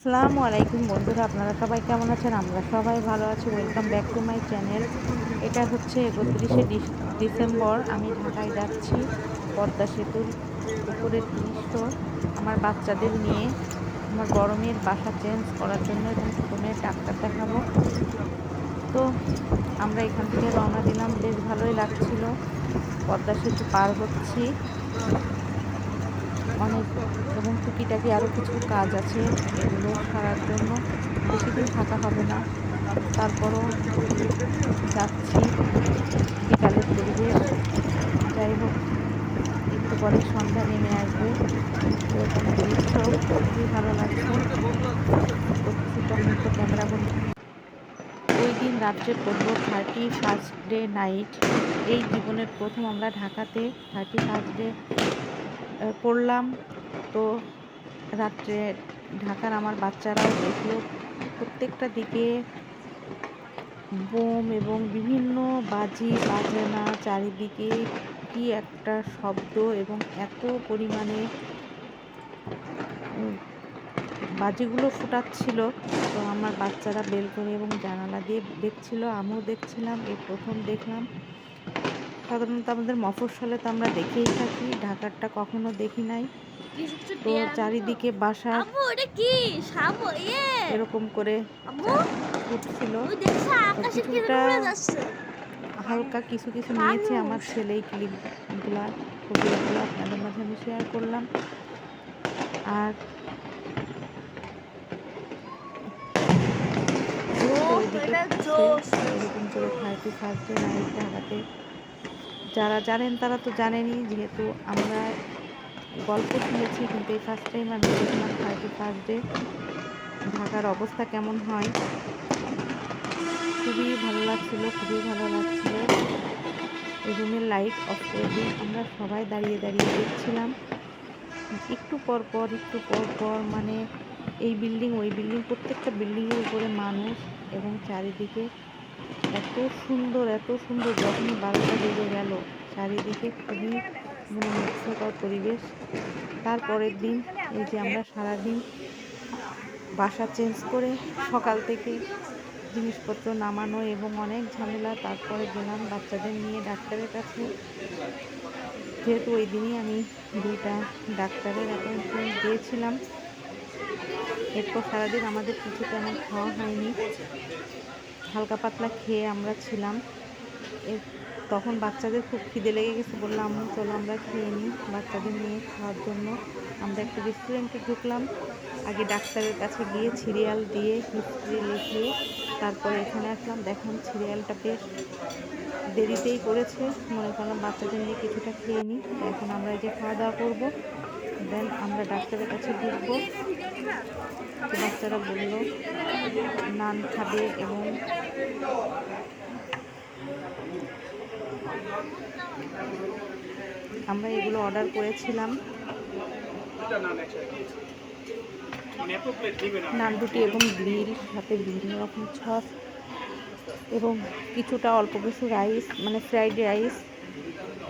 আসসালামু আলাইকুম বন্ধুরা, আপনারা সবাই কেমন আছেন? আমরা সবাই ভালো আছি। Welcome back to my channel. এটা হচ্ছে 31শে ডিসেম্বর। আমি ঢাকায় যাচ্ছি। পদ্মা সেতুর উপরের দৃশ্য। আমার বাচ্চাদের নিয়ে আমার বড় মেয়ের বাসা চেঞ্জ করার জন্য এবং ছোটো মেয়ের ডাক্তার দেখাবো। তো আমরা এখান থেকে রওনা দিলাম। বেশ ভালোই লাগছিল। পদ্মা সেতু পার হচ্ছি অনেক, এবং টুকিটাকি আরও কিছু কাজ আছে, এগুলো সারার জন্য বেশি দিন থাকা হবে না। তারপরও যাচ্ছি, বিকালের পরিবেশ। যাই হোক, একটু পরে সন্ধ্যা নেমে আসবে। এরকম দৃশ্য খুবই ভালো লাগছে। তো কিছুটা মুহূর্ত ক্যামেরা বন্ধ। ওই দিন রাত্রে পড়লো 31st ডে নাইট। এই জীবনের প্রথম আমরা ঢাকাতে 31st ডে পড়লাম। তো রাত্রে ঢাকার আমার বাচ্চারাও দেখলো প্রত্যেকটা দিকে বোম এবং বিভিন্ন বাজি বাজনা, চারিদিকে কি একটা শব্দ এবং এত পরিমাণে বাজিগুলো ফুটাচ্ছিল। তো আমার বাচ্চারা বেলকনি এবং জানালা দিয়ে দেখছিল, আমিও দেখছিলাম। এই প্রথম দেখলাম। সাধারণত আমাদের মফস্বলে তো আমরা দেখেই থাকি, ঢাকারটা কখনো দেখি নাই। তো চারিদিকে বাসার এরকম করে ফুটছিল। তো কিছুটা হালকা কিছু কিছু নিয়েছি আমার ছেলে। এই ক্লিপগুলা, ছবিগুলো আপনাদের মাঝে আমি শেয়ার করলাম। আর এরকম করে 31st ডে নাইট ঢাকাতে যারা জানেন তারা তো জানেনই, যেহেতু আমরা গল্প শুনেছি, কিন্তু এই ফার্স্ট টাইম আমি দেখলাম 31st ডে ঢাকার অবস্থা কেমন হয়। খুবই ভালো লাগছিল, খুবই ভালো লাগছিল। রুমের লাইট অফ করে দিয়ে আমরা সবাই দাঁড়িয়ে দাঁড়িয়ে দেখছিলাম। একটু পর পর মানে এই বিল্ডিং ওই বিল্ডিং, প্রত্যেকটা বিল্ডিংয়ের উপরে মানুষ, এবং চারিদিকে এত সুন্দর এত সুন্দর। যখনই 12টা বেজে গেল, চারিদিকে খুবই মনোমুগ্ধকর পরিবেশ। তারপরের দিন এই যে আমরা সারাদিন বাসা চেঞ্জ করে সকাল থেকে জিনিসপত্র নামানো এবং অনেক ঝামেলা। তারপরে গেলাম বাচ্চাদের নিয়ে ডাক্তারের কাছে, যেহেতু ওই দিনই আমি 2টা ডাক্তারের অ্যাপয়েন্টমেন্ট দিয়েছিলাম। এরপর সারাদিন আমাদের কিছু তেমন খাওয়া হয়নি, হালকা পাতলা খেয়ে আমরা ছিলাম। তখন বাচ্চাদের খুব খিদে লেগে গেছে, বললাম আম্মু চলো আমরা খেয়ে নিই। বাচ্চাদের নিয়ে খাওয়ার জন্য আমরা একটা রেস্টুরেন্টে ঢুকলাম। আগে ডাক্তারের কাছে গিয়ে সিরিয়াল দিয়ে হিস্ট্রি লিখিয়ে তারপরে এখানে আসলাম। দেখেন সিরিয়ালটা বেশ দেরিতেই করেছে, মনে করলাম বাচ্চাদের নিয়ে কিছুটা খেয়ে নিই। এখন আমরা এই যে খাওয়া দাওয়া করবো, দেন আমরা ডাক্তারের কাছে ঢুকবো। তো বাচ্চারা বলল নান খাবে, এবং আমরা এগুলো অর্ডার করেছিলাম, নান রুটি এবং গ্রিল, সাথে বিভিন্ন রকম সস এবং কিছুটা অল্প কিছু রাইস, মানে ফ্রাইড রাইস।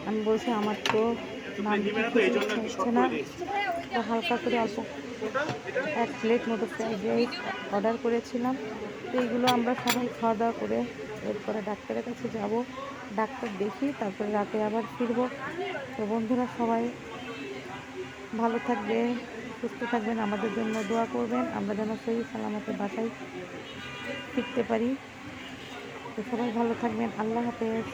আমি বলছি আমার তো নান রুটি খেতে ইচ্ছা হচ্ছে না, তো হালকা করে অল্প 1 প্লেট মতো ফ্রাইড রাইস অর্ডার করেছিলাম। তো এইগুলো আমরা সবাই খাওয়া দাওয়া করে এরপরে ডাক্তারের কাছে যাব, ডাক্তার দেখি তারপরে রাতে আবার ফিরবো। তো বন্ধুরা সবাই ভালো থাকবে, সুস্থ থাকবেন, আমাদের জন্য দোয়া করবেন, আমরা যেন সহি সালামতে বাসায় ফিরতে পারি। তো সবাই ভালো থাকবেন, আল্লাহ হাফেজ।